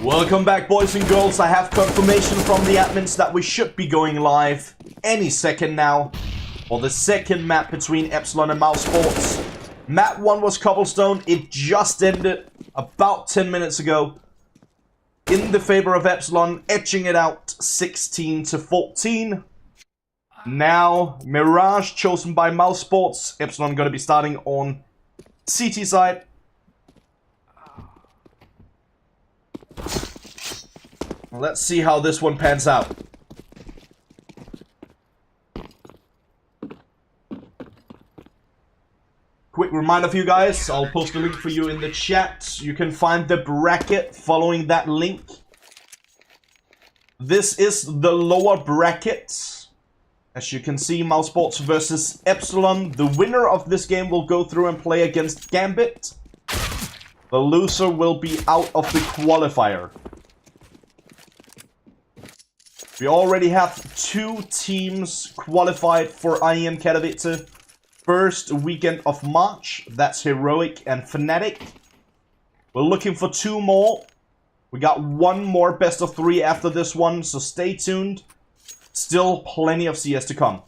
Welcome back, boys and girls. I have confirmation from the admins that we should be going live any second now for the second map between Epsilon and Mousesports. Map 1 was Cobblestone. It just ended about 10 minutes ago in the favor of Epsilon, edging it out 16-14. Now, Mirage chosen by Mousesports. Epsilon going to be starting on CT side. Let's see how this one pans out. Quick reminder for you guys, I'll post a link for you in the chat. You can find the bracket following that link. This is the lower bracket. As you can see, Mousesports versus Epsilon. The winner of this game will go through and play against Gambit. The loser will be out of the qualifier. We already have 2 teams qualified for IEM Katowice. First weekend of March. That's Heroic and Fnatic. We're looking for 2 more. We got 1 more best of 3 after this one, so stay tuned. Still plenty of CS to come.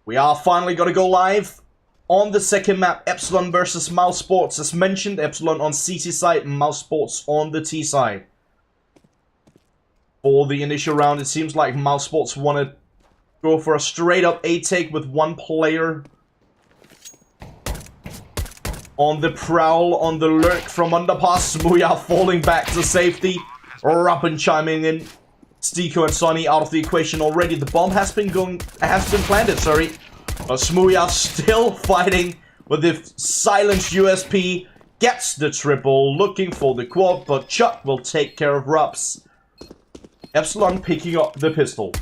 We are finally going to go live on the second map, Epsilon versus Mousesports. As mentioned, Epsilon on CT side and Mousesports on the T side. For the initial round, it seems like Mousesports want to go for a straight up A-take with 1 player on the prowl, on the lurk from underpass. Smooya falling back to safety. Robin chiming in. Stiko and Sonny out of the equation already. The bomb has been planted, sorry. But Smooya still fighting with the silenced USP. Gets the triple, looking for the quad, but Chuck will take care of Rups. Epsilon picking up the pistol.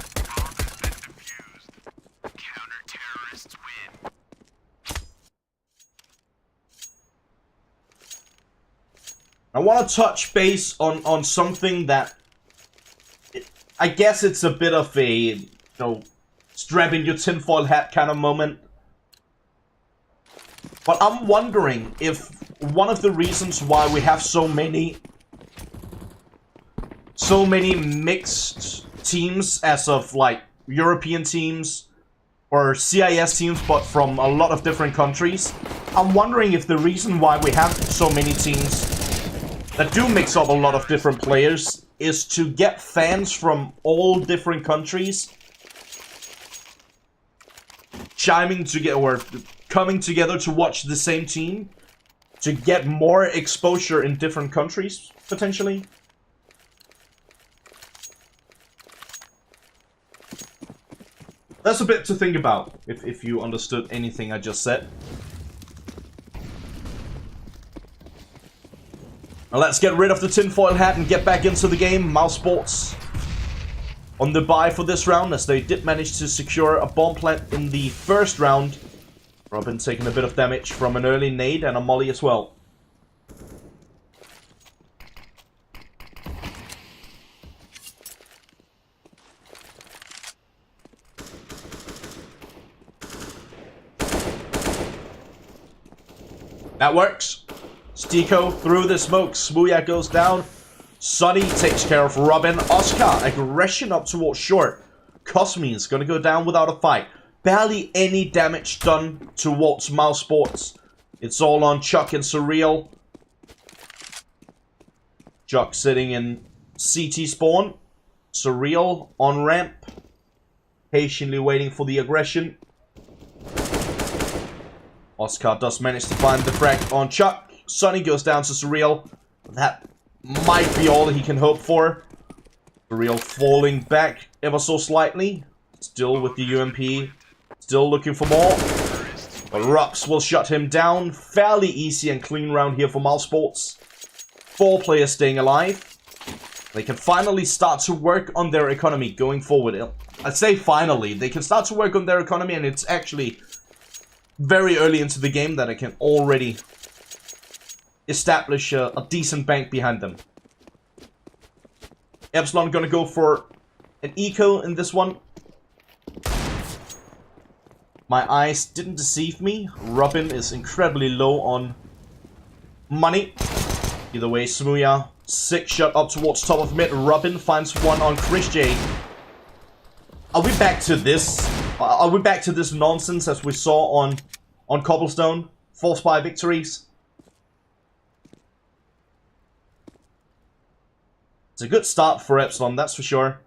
I want to touch base on something that I guess it's a bit of a, you know, strapping your tinfoil hat kind of moment. But I'm wondering if one of the reasons why we have so many mixed teams as of like European teams or CIS teams, but from a lot of different countries. I'm wondering if the reason why we have so many teams that do mix up a lot of different players is to get fans from all different countries chiming together or coming together to watch the same team to get more exposure in different countries, potentially. That's a bit to think about, if you understood anything I just said. Now let's get rid of the tinfoil hat and get back into the game. Mousesports on the buy for this round, as they did manage to secure a bomb plant in the first round. Robin taking a bit of damage from an early nade and a molly as well. That works. Stiko through the smoke. Smooya goes down. Sonny takes care of Robin. Oscar, aggression up towards short. Cosmine's gonna go down without a fight. Barely any damage done towards Mousesports. It's all on Chuck and Surreal. Chuck sitting in CT spawn. Surreal on ramp. Patiently waiting for the aggression. Oscar does manage to find the frag on Chuck. Sonny goes down to Surreal. That might be all he can hope for. Surreal falling back ever so slightly. Still with the UMP. Still looking for more. But Rups will shut him down. Fairly easy and clean round here for Mousesports. 4 players staying alive. They can finally start to work on their economy going forward. I'd say finally. They can start to work on their economy, and it's actually very early into the game that I can already establish a decent bank behind them. Epsilon gonna go for an eco in this one. my eyes didn't deceive me. Robin is incredibly low on money. Either way, Smooya, 6 shot up towards top of mid. Robin finds one on Chris J. Are we back to this? Are we back to this nonsense as we saw on Cobblestone? 4 spy victories? It's a good start for Epsilon, that's for sure.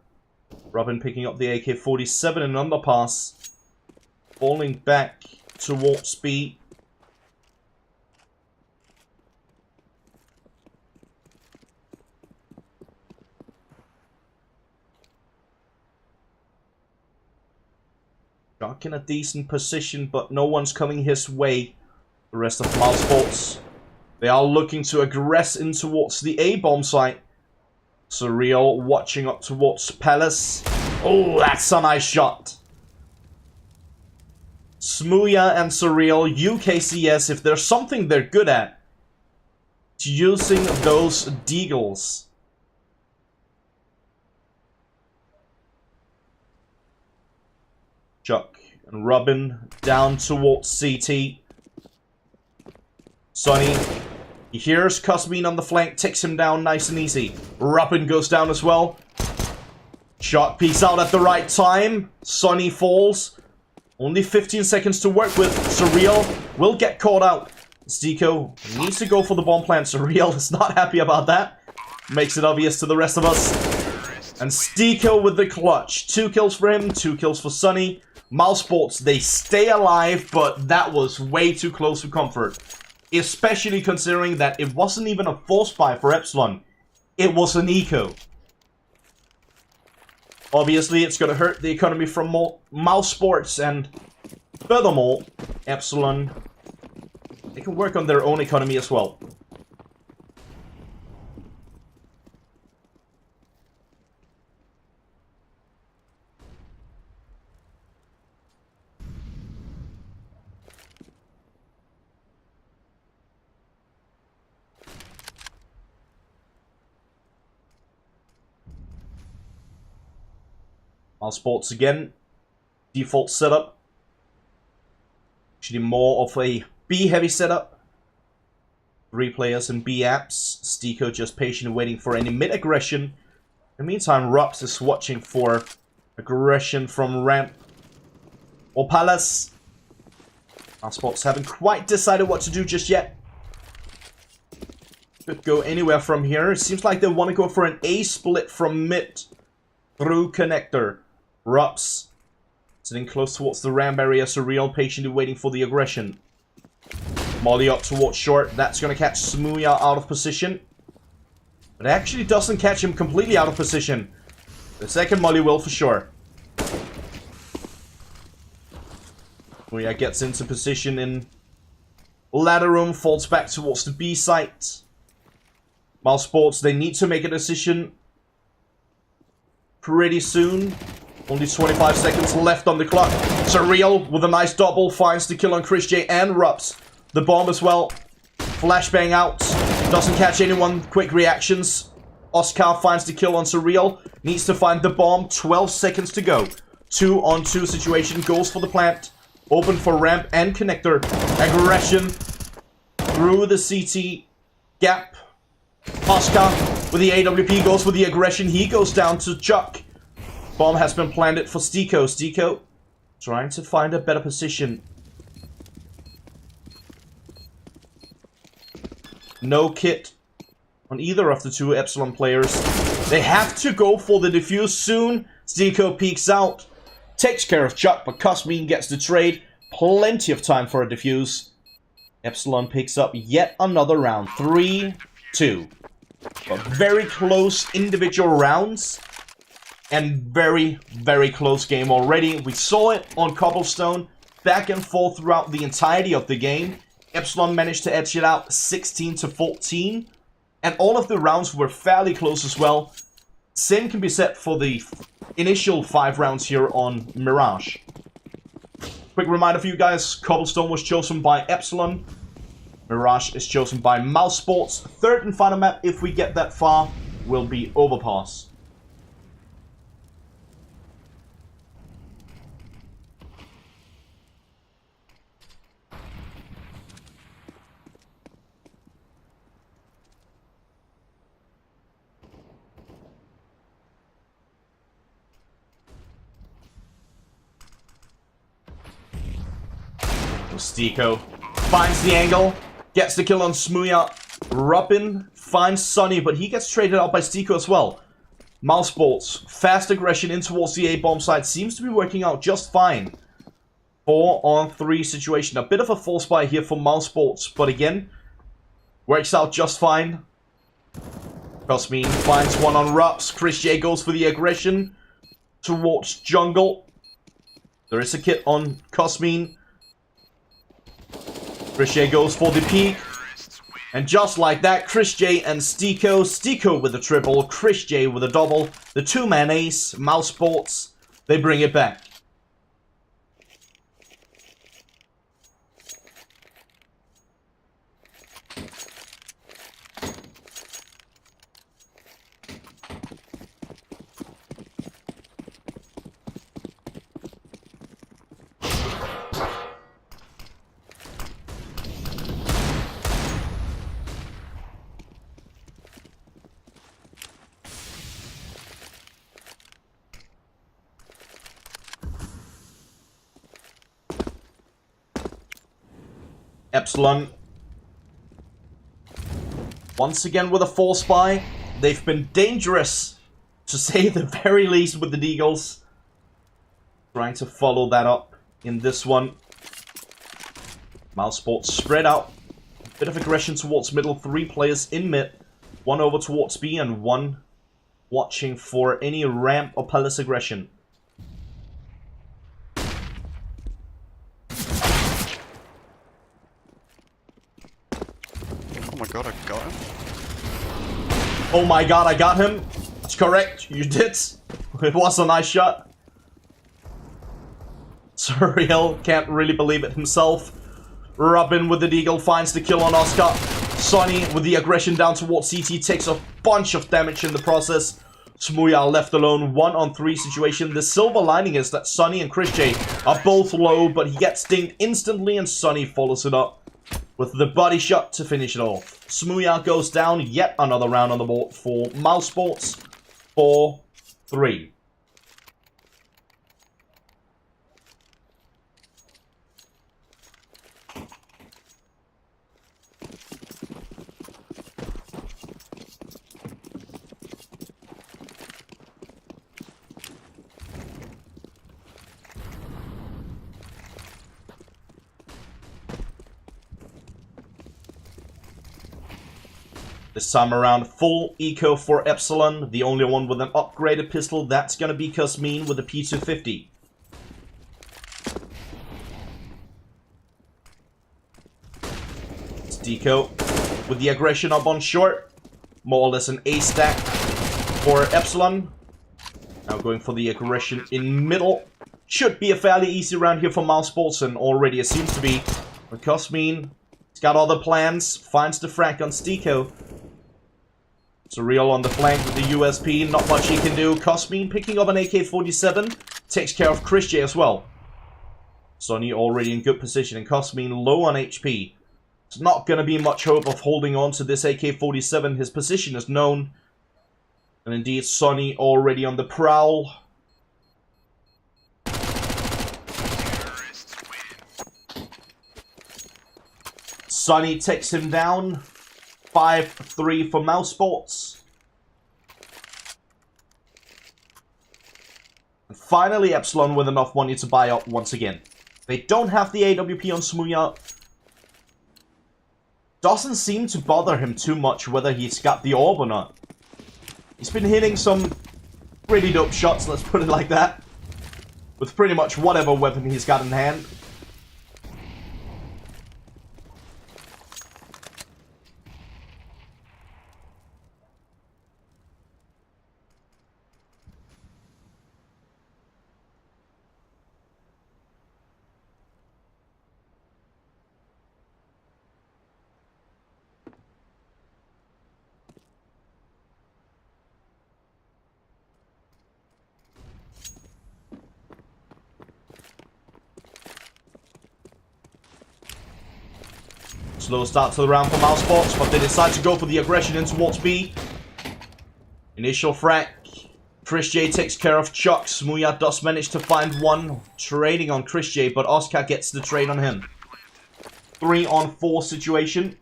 Robin picking up the AK-47 and underpass. Falling back towards B. Jock in a decent position, but no one's coming his way. The rest of Mousesports, they are looking to aggress in towards the A-bomb site. Surreal watching up towards Palace. Oh, that's a nice shot. Smooya and Surreal, UKCS, if there's something they're good at, it's using those deagles. Chuck and Robin down towards CT. Sonny, he hears Cosmin on the flank, takes him down nice and easy. Robin goes down as well. Chuck peeks out at the right time. Sonny falls. Only 15 seconds to work with. Surreal will get caught out. Stico needs to go for the bomb plant. Surreal is not happy about that. Makes it obvious to the rest of us. And Stico with the clutch. 2 kills for him, 2 kills for Sonny. Mousesports, they stay alive, but that was way too close for comfort. Especially considering that it wasn't even a 4 spy for Epsilon. It was an eco. Obviously, it's going to hurt the economy from more Mousesports, and furthermore, Epsilon, they can work on their own economy as well. Mousesports again. Default setup. Actually more of a B-heavy setup. 3 players in B apps. Stico just patiently waiting for any mid-aggression. In the meantime, Rups is watching for aggression from ramp or Palace. Mousesports haven't quite decided what to do just yet. Could go anywhere from here. It seems like they want to go for an A split from mid through connector. Rups sitting close towards the ramp area. Surreal patiently waiting for the aggression. Molly up towards short. That's going to catch Smooya out of position. But it actually doesn't catch him completely out of position. The second Molly will for sure. Smooya gets into position in ladder room. Falls back towards the B site. Mousesports, they need to make a decision pretty soon. Only 25 seconds left on the clock. Surreal with a nice double finds the kill on Chris J and Rups. The bomb as well. Flashbang out. Doesn't catch anyone. Quick reactions. Oscar finds the kill on Surreal. Needs to find the bomb. 12 seconds to go. 2-on-2 situation. Goes for the plant. Open for ramp and connector. Aggression through the CT gap. Oscar with the AWP goes with the aggression. He goes down to Chuck. Bomb has been planted for Stico. Stico trying to find a better position. No kit on either of the 2 Epsilon players. They have to go for the defuse soon. Stico peeks out. Takes care of Chuck, but Cosmin gets the trade. Plenty of time for a defuse. Epsilon picks up yet another round. 3-2. But very close individual rounds. And very, very close game already. We saw it on Cobblestone. Back and forth throughout the entirety of the game. Epsilon managed to edge it out 16-14. And all of the rounds were fairly close as well. Same can be said for the initial 5 rounds here on Mirage. Quick reminder for you guys. Cobblestone was chosen by Epsilon. Mirage is chosen by Mousesports. Third and final map, if we get that far, will be Overpass. Stiko finds the angle, gets the kill on Smooya. Robin finds Sunny, but he gets traded out by Stiko as well. Mousesports, fast aggression in towards the A-bomb side seems to be working out just fine. 4-on-3 situation. A bit of a false buy here for Mousesports, but again, works out just fine. Cosmin finds one on Rups. Chris J goes for the aggression towards jungle. There is a kit on Cosmin. Chris J goes for the peek. And just like that, Chris J and Stiko. Stiko with a triple, Chris J with a double. The two-man ace, Mousesports, they bring it back. Epsilon, once again with a false buy. They've been dangerous, to say the very least, with the Deagles. Trying to follow that up in this one. Mousesports spread out. Bit of aggression towards middle. 3 players in mid. 1 over towards B and 1 watching for any ramp or palace aggression. Oh my god, I got him. Oh my god, I got him. That's correct, you did. It was a nice shot. Surreal can't really believe it himself. Robin with the deagle finds the kill on Oscar. Sonny with the aggression down towards CT takes a bunch of damage in the process. Smooya left alone, 1-on-3 situation. The silver lining is that Sonny and Chris J are both low, but he gets dinged instantly and Sonny follows it up with the body shot to finish it off. Smooya goes down, yet another round on the board for Mousesports. 4-3. This time around, full eco for Epsilon. The only one with an upgraded pistol, that's going to be Cosmin with the P250. It's Deco with the aggression up on short. More or less an A stack for Epsilon. Now going for the aggression in middle. Should be a fairly easy round here for Mousesports, and already it seems to be. But Cosmin, he's got other plans. Finds the frag on Deco. Surreal on the flank with the USP, not much he can do. Cosmin picking up an AK-47, takes care of Chris J as well. Sonny already in good position, and Cosmin low on HP. It's not going to be much hope of holding on to this AK-47. His position is known. And indeed, Sonny already on the prowl. Sonny takes him down. 5-3 for Mousesports. And finally, Epsilon with enough money to buy up once again. They don't have the AWP on Smooya. Doesn't seem to bother him too much whether he's got the orb or not. He's been hitting some pretty dope shots, let's put it like that. With pretty much whatever weapon he's got in hand. Slow start to the round for Mousesports, but they decide to go for the aggression in towards B. Initial frag. Chris J takes care of Chuck. Smooya does manage to find one, trading on Chris J, but Oscar gets the trade on him. 3-on-4 situation.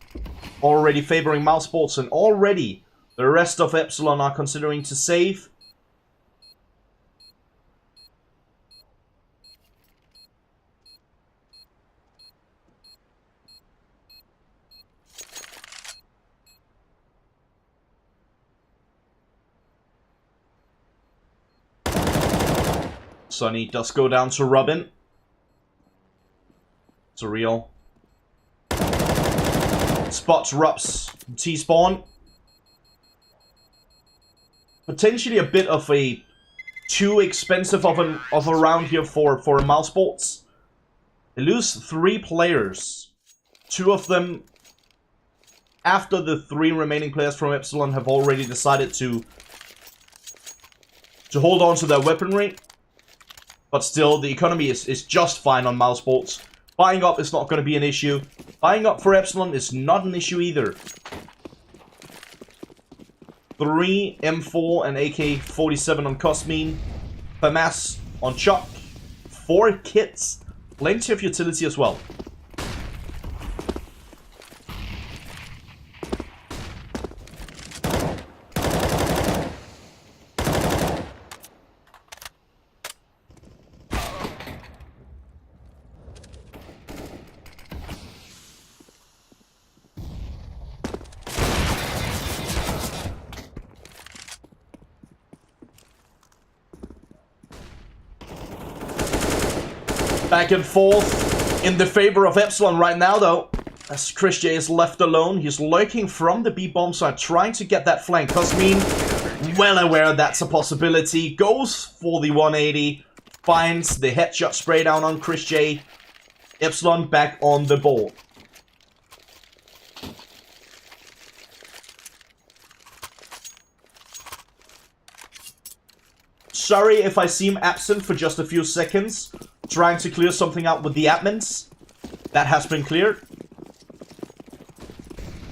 Already favoring Mousesports, and already the rest of Epsilon are considering to save. Sunny does go down to Robin. Surreal. Spots Rups T-spawn. Potentially a bit of a too expensive of a round here for Mousesports. They lose 3 players. 2 of them, after the 3 remaining players from Epsilon have already decided to hold on to their weaponry. But still, the economy is just fine on Mousesports. Buying up is not going to be an issue. Buying up for Epsilon is not an issue either. 3 M4 and AK-47 on Cosmin. FAMAS on Chuck. 4 kits. Plenty of utility as well. Back and forth in the favor of Epsilon right now, though. As Chris J is left alone, he's lurking from the B-bomb side, trying to get that flank. Cosmin, well aware that's a possibility, goes for the 180, finds the headshot spray down on Chris J. Epsilon back on the board. Sorry if I seem absent for just a few seconds, trying to clear something out with the admins. That has been cleared.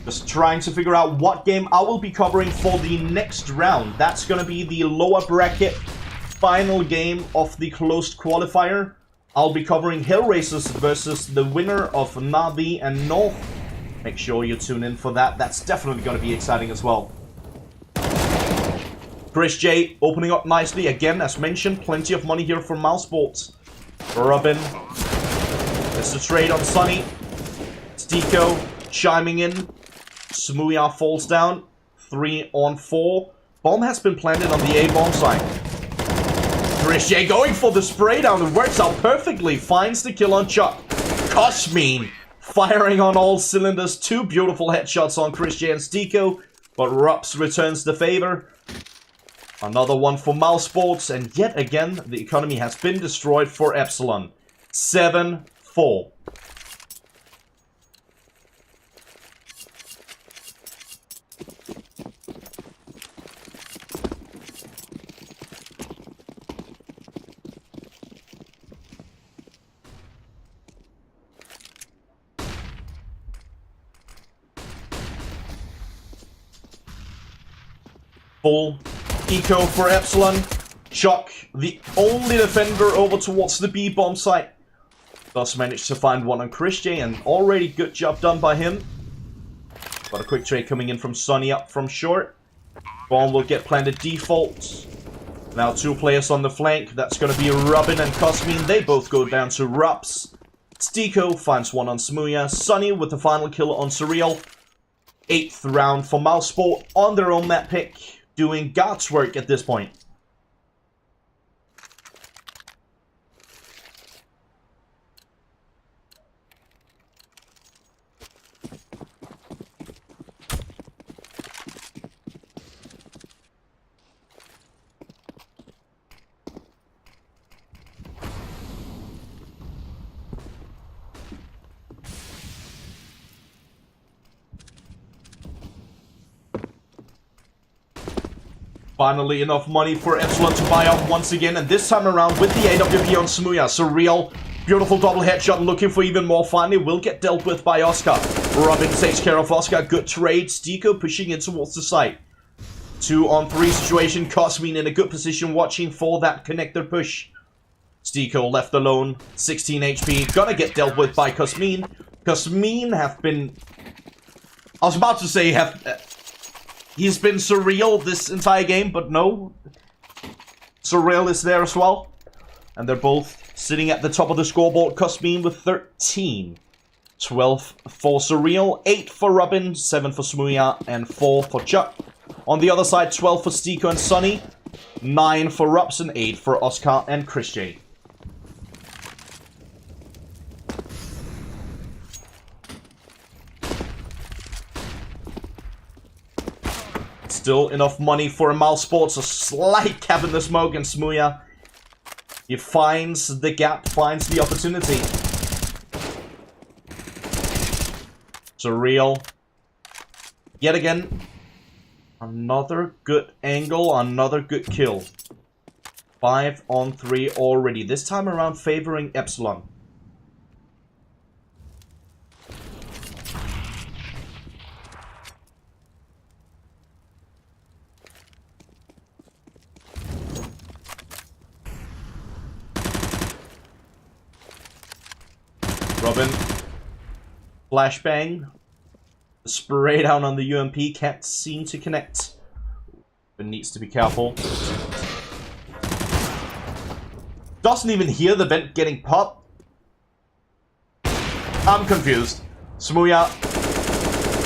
Just trying to figure out what game I will be covering for the next round. That's going to be the lower bracket final game of the closed qualifier. I'll be covering Hellraisers versus the winner of Navi and North. Make sure you tune in for that. That's definitely going to be exciting as well. Chris J opening up nicely. Again, as mentioned, plenty of money here for Mousesports. Robin. There's a trade on Sunny. Stiko chiming in. Smuya falls down. 3-on-4. Bomb has been planted on the A-bomb side. Chris J going for the spray down. It works out perfectly. Finds the kill on Chuck. Cosmin firing on all cylinders. 2 beautiful headshots on Chris J and Stiko. But Rups returns the favor. Another one for Mousesports, and yet again, the economy has been destroyed for Epsilon. 7-4. Full eco for Epsilon. Chuck, the only defender over towards the B-bomb site. Does manage to find one on Chris J, and already good job done by him. Got a quick trade coming in from Sunny up from short. Bomb will get planted default. Now 2 players on the flank. That's going to be Robin and Cosmin. They both go down to Rups. Stiko finds one on Smuya. Sunny with the final kill on Surreal. 8th round for Mousesport on their own map pick. Doing God's work at this point. Finally enough money for Epsilon to buy up once again, and this time around with the AWP on Smuya. Surreal, beautiful double headshot, looking for even more. Finally will get dealt with by Oscar. Robin takes care of Oscar, good trade. Stiko pushing in towards the site. 2-on-3 situation, Cosmin in a good position watching for that connector push. Stiko left alone, 16 HP, gonna get dealt with by Cosmin. Kasmin have been... I was about to say he's been surreal this entire game, but no. Surreal is there as well. And they're both sitting at the top of the scoreboard. Kasmin with 13. 12 for Surreal, 8 for Robin, 7 for Smooya, and 4 for Chuck. On the other side, 12 for Stiko and Sunny, 9 for Rups, and 8 for Oscar and Chris J. Still enough money for a Mousesports, a slight cap in the smoke, and Smooya, he finds the gap, finds the opportunity. Surreal. Yet again, another good angle, another good kill. 5 on 3 already. This time around favoring Epsilon. Robin. Flashbang. Spray down on the UMP. Can't seem to connect. But needs to be careful. Doesn't even hear the vent getting popped. I'm confused. Smooya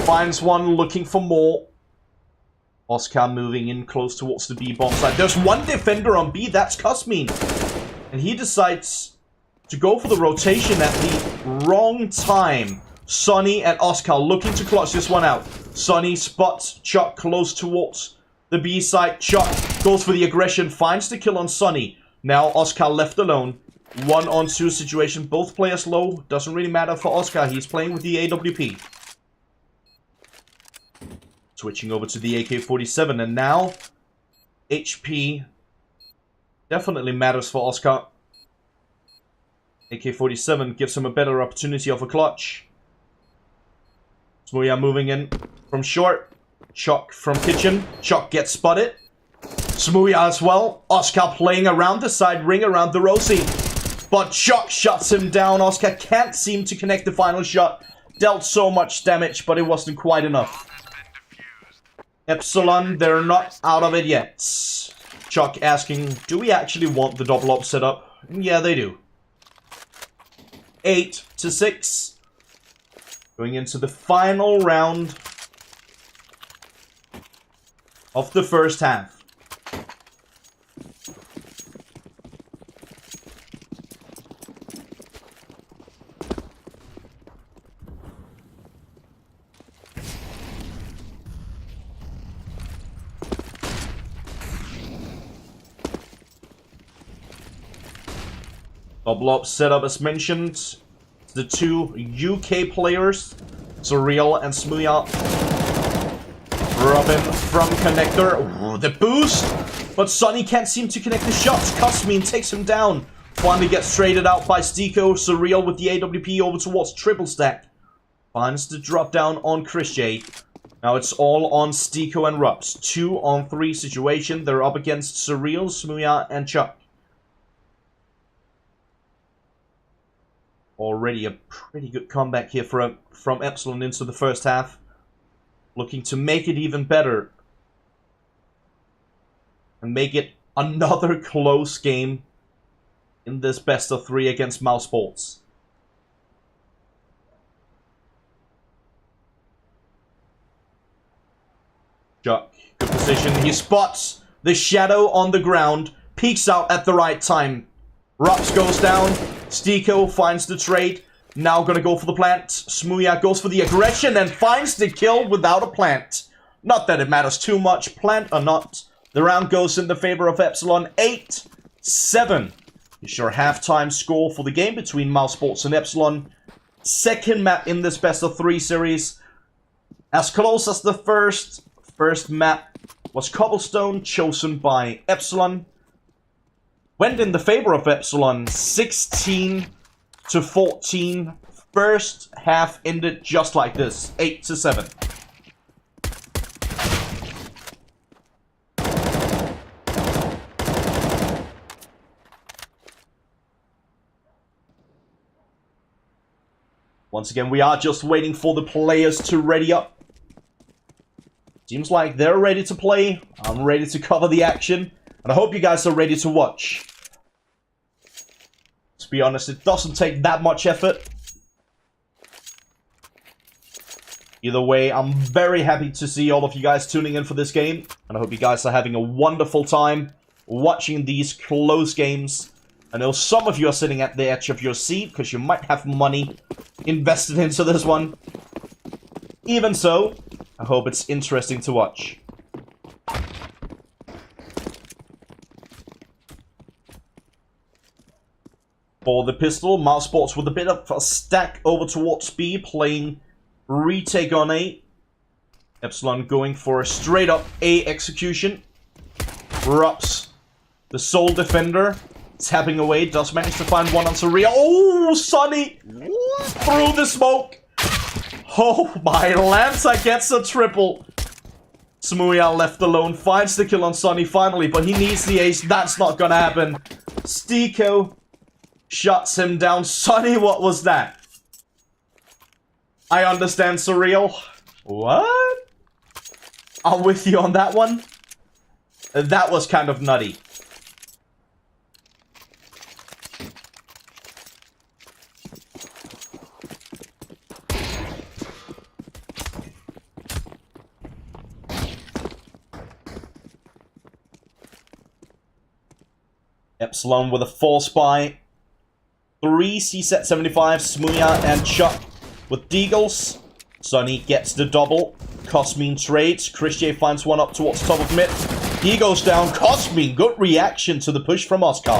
finds one, looking for more. Oscar moving in close towards the B bomb side. There's one defender on B, that's Kasmin. And he decides to go for the rotation at the wrong time. Sonny and Oscar looking to clutch this one out. Sonny spots Chuck close towards the B side. Chuck goes for the aggression, finds the kill on Sonny. Now Oscar left alone. 1-on-2 situation, both players low. Doesn't really matter for Oscar, he's playing with the AWP. Switching over to the AK-47, and now HP definitely matters for Oscar. AK-47 gives him a better opportunity of a clutch. Smooya moving in from short. Chuck from kitchen. Chuck gets spotted. Smooya as well. Oscar playing around the side ring, around the Rosie. But Chuck shuts him down. Oscar can't seem to connect the final shot. Dealt so much damage, but it wasn't quite enough. Epsilon, they're not out of it yet. Chuck asking, do we actually want the double up setup? Yeah, they do. 8-6. Going into the final round of the first half. Double up setup as mentioned. The two UK players, Surreal and Smooya. Robin from connector. Ooh, the boost! But Sonny can't seem to connect the shots. Kasmin takes him down. Finally gets traded out by Stiko. Surreal with the AWP over towards triple stack. Finds the drop down on Chris J. Now it's all on Stiko and Rups. 2-on-3 situation. They're up against Surreal, Smooya, and Chuck. Already a pretty good comeback here from Epsilon into the first half. Looking to make it even better. And make it another close game in this best of 3 against Mousesports. Chuck, good position. He spots the shadow on the ground. Peeks out at the right time. Rups goes down. Stiko finds the trade. Now gonna go for the plant. Smooya goes for the aggression and finds the kill without a plant. Not that it matters too much, plant or not. The round goes in the favor of Epsilon. 8-7 is your halftime score for the game between Mousesports and Epsilon. Second map in this best of 3 series. As close as the first map was Cobblestone, chosen by Epsilon. Went in the favor of Epsilon, 16-14. First half ended just like this, 8-7. Once again, we are just waiting for the players to ready up. Seems like they're ready to play. I'm ready to cover the action. And I hope you guys are ready to watch. To be honest, it doesn't take that much effort. Either way, I'm very happy to see all of you guys tuning in for this game. And I hope you guys are having a wonderful time watching these close games. I know some of you are sitting at the edge of your seat because you might have money invested into this one. Even so, I hope it's interesting to watch. For the pistol, Mousesports with a bit of a stack over towards B, playing retake on A. Epsilon going for a straight up A execution. Rups, the sole defender, tapping away, does manage to find one on Surreal. Oh, Sonny! Through the smoke! Oh my Lancer gets a triple. Smooya left alone, finds the kill on Sonny finally, but he needs the ace. That's not gonna happen. Stiko shuts him down. Sonny, what was that? I understand, Surreal. What? I'm with you on that one. That was kind of nutty. Epsilon with a force buy. 3 CSET 75, Smooya and Chuck with Deagles. Sonny gets the double. Cosmin trades. Christian finds one up towards top of mid. He goes down. Cosmin, good reaction to the push from Oscar.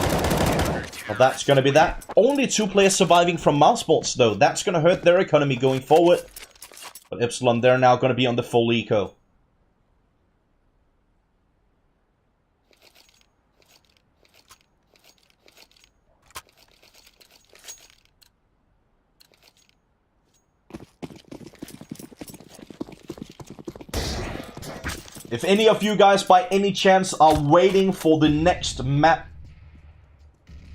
Well, that's going to be that. Only 2 players surviving from Mousesports, though. That's going to hurt their economy going forward. But Epsilon, they're now going to be on the full eco. If any of you guys by any chance are waiting for the next map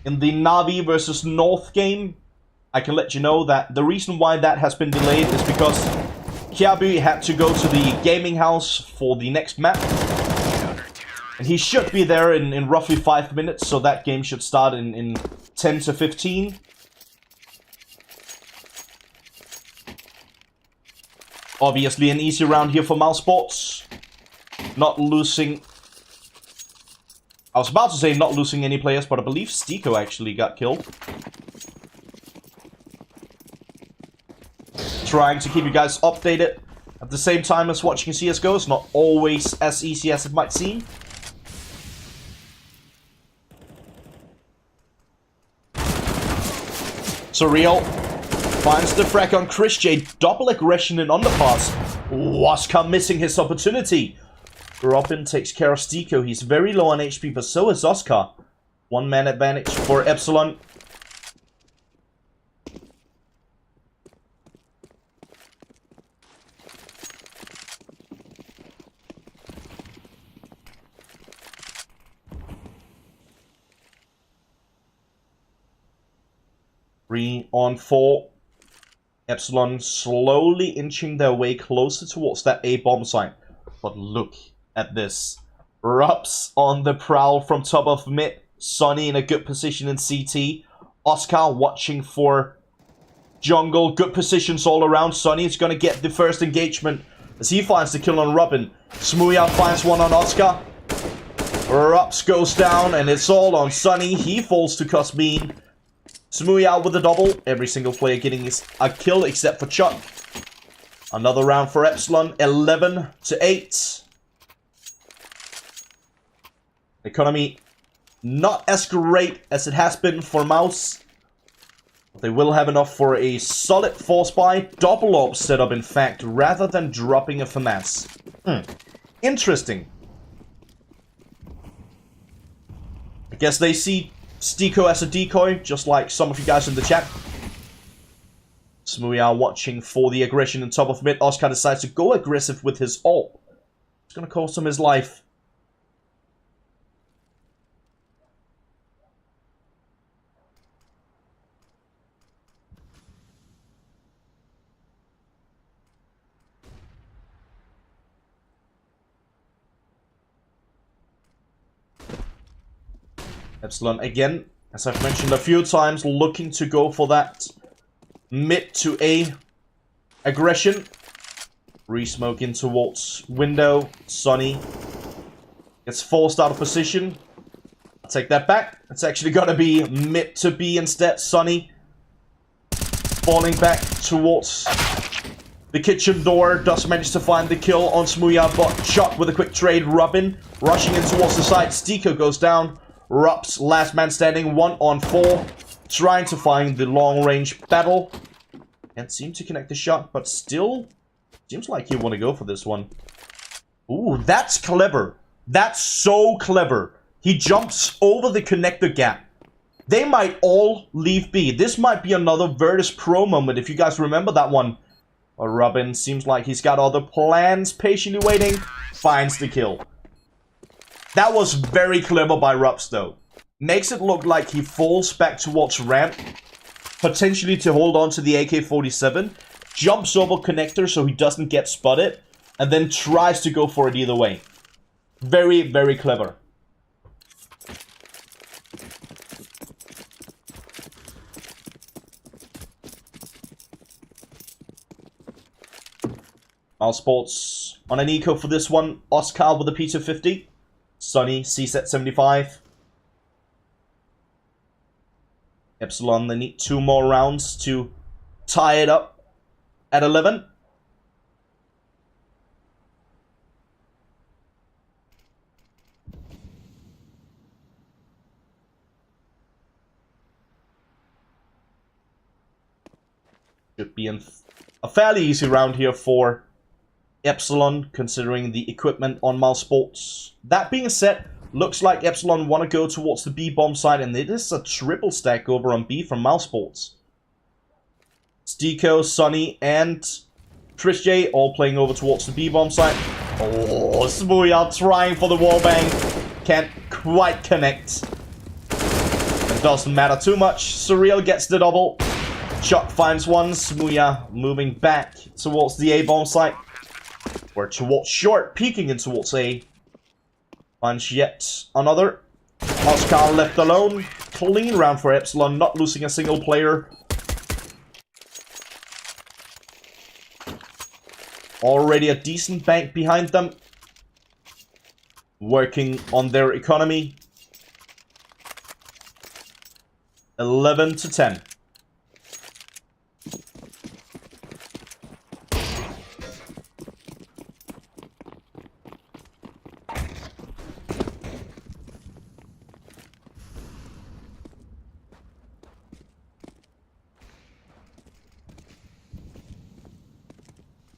in the Navi versus North game, I can let you know that the reason why that has been delayed is because Kiabi had to go to the gaming house for the next map. And he should be there in roughly 5 minutes, so that game should start in 10 to 15. Obviously an easy round here for Mousesports. Not losing... I was about to say not losing any players, but I believe Stiko actually got killed. Trying to keep you guys updated at the same time as watching CSGO. It's not always as easy as it might seem. Surreal finds the frag on Chris J. Double aggression in underpass. Waska missing his opportunity. Robin takes care of Stiko. He's very low on HP, but so is Oscar. 1-man advantage for Epsilon. Three on 4. Epsilon slowly inching their way closer towards that A bomb site. But look at this. Rups on the prowl from top of mid. Sonny in a good position in CT. Oscar watching for jungle. Good positions all around. Sonny is going to get the first engagement as he finds the kill on Robin. Smooya finds one on Oscar. Rups goes down and it's all on Sonny. He falls to Cosmin. Smooya with a double. Every single player getting a kill except for Chuck. Another round for Epsilon. 11 to 8. Economy not as great as it has been for Mouse. But they will have enough for a solid force buy. Double orb setup, in fact, rather than dropping a FAMAS. Interesting. I guess they see Stiko as a decoy, just like some of you guys in the chat. Smooya watching for the aggression on top of mid. Oscar decides to go aggressive with his ult. It's going to cost him his life. Epsilon again, as I've mentioned a few times, looking to go for that mid to A aggression. Re-smoke in towards window. Sunny gets forced out of position. I'll take that back. It's actually gonna be mid to B instead. Sunny falling back towards the kitchen door. Does manage to find the kill on Smooya, but shot with a quick trade. Robin rushing in towards the side. Stiko goes down. Rups, last man standing, 1 on 4. Trying to find the long range battle. Can't seem to connect the shot, but still seems like you want to go for this one. Ooh, that's clever. That's so clever. He jumps over the connector gap. They might all leave B. This might be another Virtus Pro moment, if you guys remember that one. But Robin seems like he's got other plans, patiently waiting, finds the kill. That was very clever by Rups, though. Makes it look like he falls back towards ramp, potentially to hold on to the AK-47, jumps over connector so he doesn't get spotted, and then tries to go for it either way. Very, very clever. Mousesports on an eco for this one. Oscar with a P250. Sunny, CSET 75. Epsilon, they need 2 more rounds to tie it up at 11. Should be a fairly easy round here for Epsilon, considering the equipment on Mousesports. That being said, looks like Epsilon want to go towards the B bomb side, and it is a triple stack over on B from Mousesports. Stiko, Sunny, and Chris J all playing over towards the B bomb side. Oh, Smooya trying for the wallbang. Can't quite connect. It doesn't matter too much. Surreal gets the double. Shot finds one. Smooya moving back towards the A bomb site. Or towards short, peeking in towards A. Finds yet another. Oscar left alone. Clean round for Epsilon, not losing a single player. Already a decent bank behind them. Working on their economy. 11 to 10.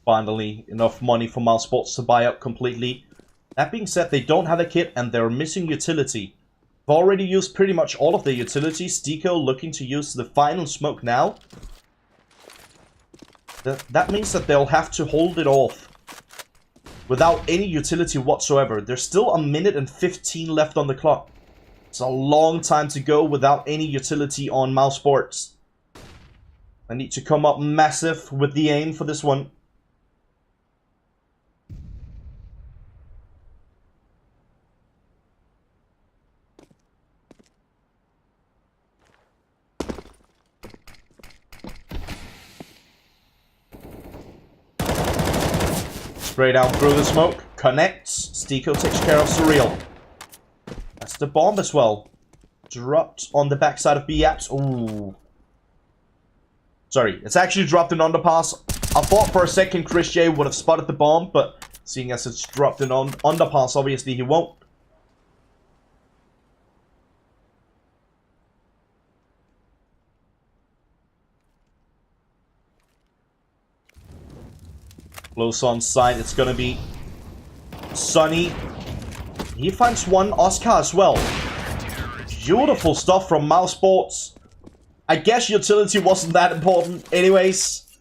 Finally, enough money for Mousesports to buy out completely. That being said, they don't have a kit and they're missing utility. They've already used pretty much all of their utilities. Stiko looking to use the final smoke now. That means that they'll have to hold it off without any utility whatsoever. There's still 1 minute and 15 left on the clock. It's a long time to go without any utility on Mousesports. I need to come up massive with the aim for this one. Spray down through the smoke, connects. Stiko takes care of Surreal. That's the bomb as well. Dropped on the backside of B-Apps. Ooh. Sorry, it's actually dropped in underpass. I thought for a second Chris J would have spotted the bomb, but seeing as it's dropped in on underpass, obviously he won't. Close on side, it's gonna be Sunny. He finds one. Oscar as well. Beautiful stuff from Mousesports. I guess utility wasn't that important anyways.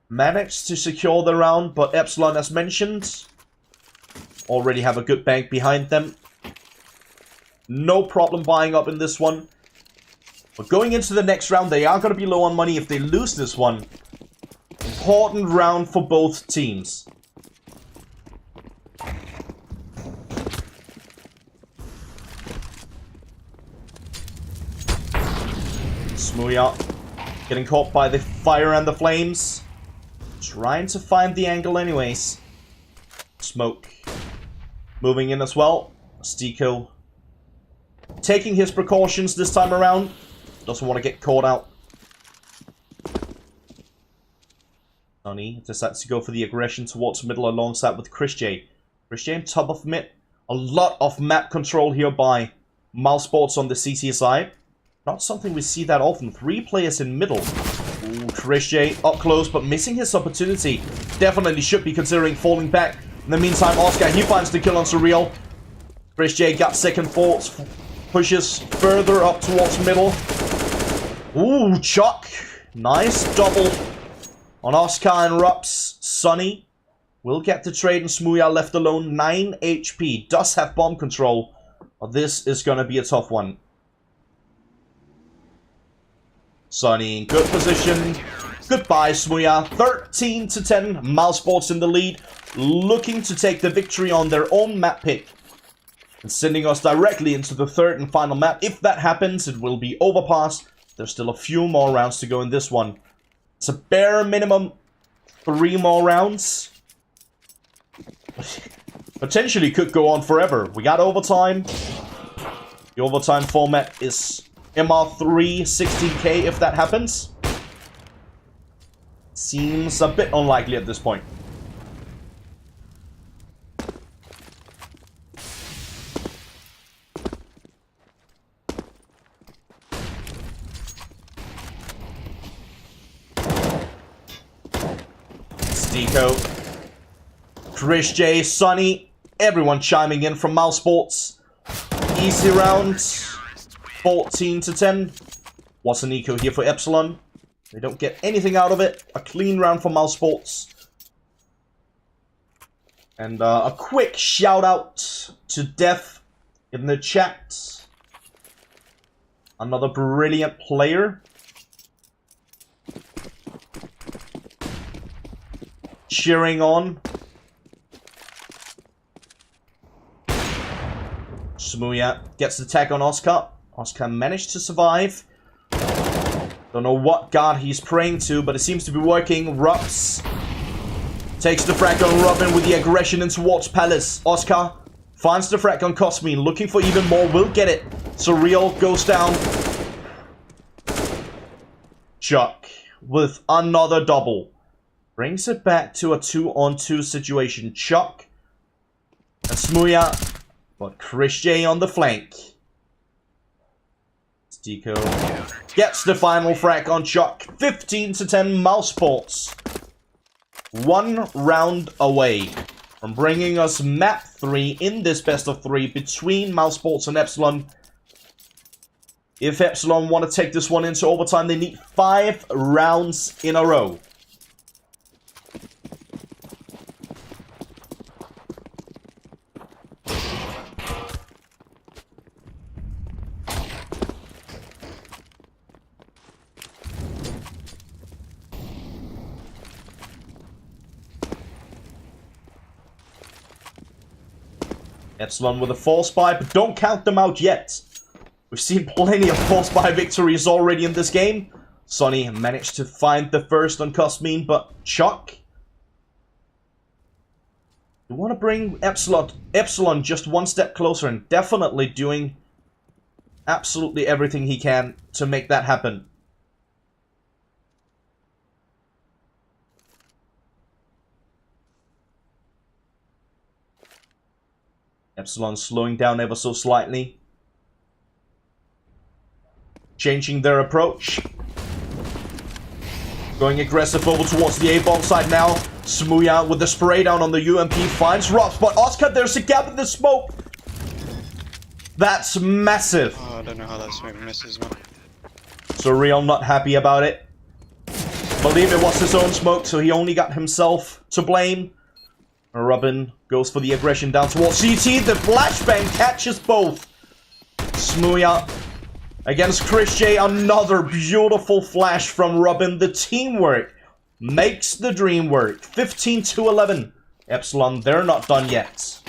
Managed to secure the round, but Epsilon, as mentioned, already have a good bank behind them. No problem buying up in this one. But going into the next round, they are going to be low on money if they lose this one. Important round for both teams. Smooya getting caught by the fire and the flames. Trying to find the angle anyways. Smoke moving in as well. Stiko taking his precautions this time around. Doesn't want to get caught out. Sunny decides to go for the aggression towards middle alongside with Chris J. Chris J on top of mid. A lot of map control here by Mousesports on the CT side. Not something we see that often. 3 players in middle. Ooh, Chris J up close, but missing his opportunity. Definitely should be considering falling back. In the meantime, Oscar, he finds the kill on Surreal. Chris J got second thoughts. Pushes further up towards middle. Ooh, Chuck. Nice double on Oscar and Rups. Sunny will get the trade and Smooya left alone. 9 HP. Does have bomb control. But this is going to be a tough one. Sunny in good position. Goodbye, Smooya. 13-10. Mousesports in the lead. Looking to take the victory on their own map pick. And sending us directly into the third and final map. If that happens, it will be overpass. There's still a few more rounds to go in this one. It's a bare minimum 3 more rounds. Potentially could go on forever. We got overtime. The overtime format is MR3 16k if that happens. Seems a bit unlikely at this point. Stiko, Chris J, Sunny, everyone chiming in from Mousesports. Easy round, 14-10. What's an eco here for Epsilon? They don't get anything out of it. A clean round for Mousesports. And a quick shout out to Def in the chat. Another brilliant player. Cheering on. Smooya gets the tag on Oscar. Oscar managed to survive. Don't know what god he's praying to, but it seems to be working. Rups takes the frag on Robin with the aggression in towards Palace. Oscar finds the frag on Cosmin, looking for even more, will get it. Surreal goes down. Chuck with another double. Brings it back to a 2-on-2 situation. Chuck and Smooya, but Chris J on the flank. Stiko gets the final frag on Chuck. 15-10 Mousesports. 1 round away from bringing us map 3 in this best of 3 between Mousesports and Epsilon. If Epsilon want to take this one into overtime, they need 5 rounds in a row. Epsilon with a false buy, but don't count them out yet. We've seen plenty of false buy victories already in this game. Sonny managed to find the first on Cosmin, but Chuck, you want to bring Epsilon just 1 step closer, and definitely doing absolutely everything he can to make that happen. Epsilon slowing down ever so slightly. Changing their approach. Going aggressive over towards the A-bomb side now. Smooya with the spray down on the UMP finds Ross, but Oscar, there's a gap in the smoke. That's massive. Oh, I don't know how that smoke misses, man. Surreal not happy about it. Believe it was his own smoke, so he only got himself to blame. Robin goes for the aggression down towards CT. The flashbang catches both. Smooya against Chris J. Another beautiful flash from Robin. The teamwork makes the dream work. 15-11. Epsilon, they're not done yet.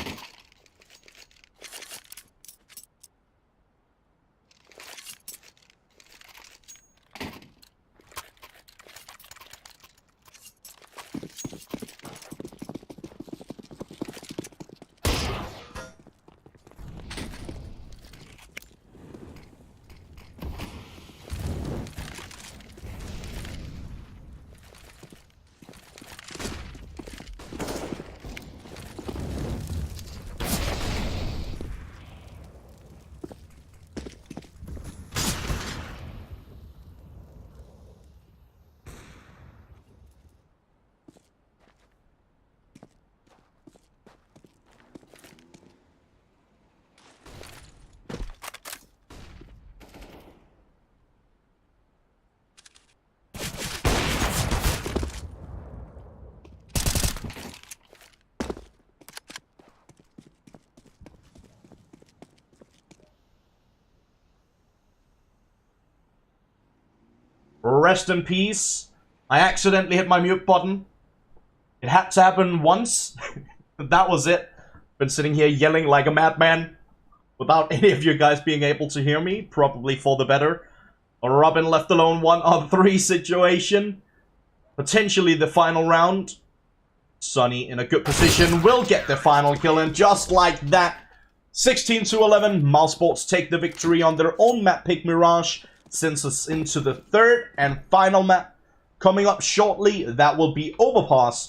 rest in peace. I accidentally hit my mute button. It had to happen once. That was it. Been sitting here yelling like a madman without any of you guys being able to hear me. Probably for the better. A Robin left alone 1-on-3 situation. Potentially the final round. Sunny in a good position will get the final kill, and just like that, 16-11, Mousesports take the victory on their own map pick Mirage. Sends us into the third and final map. Coming up shortly, that will be Overpass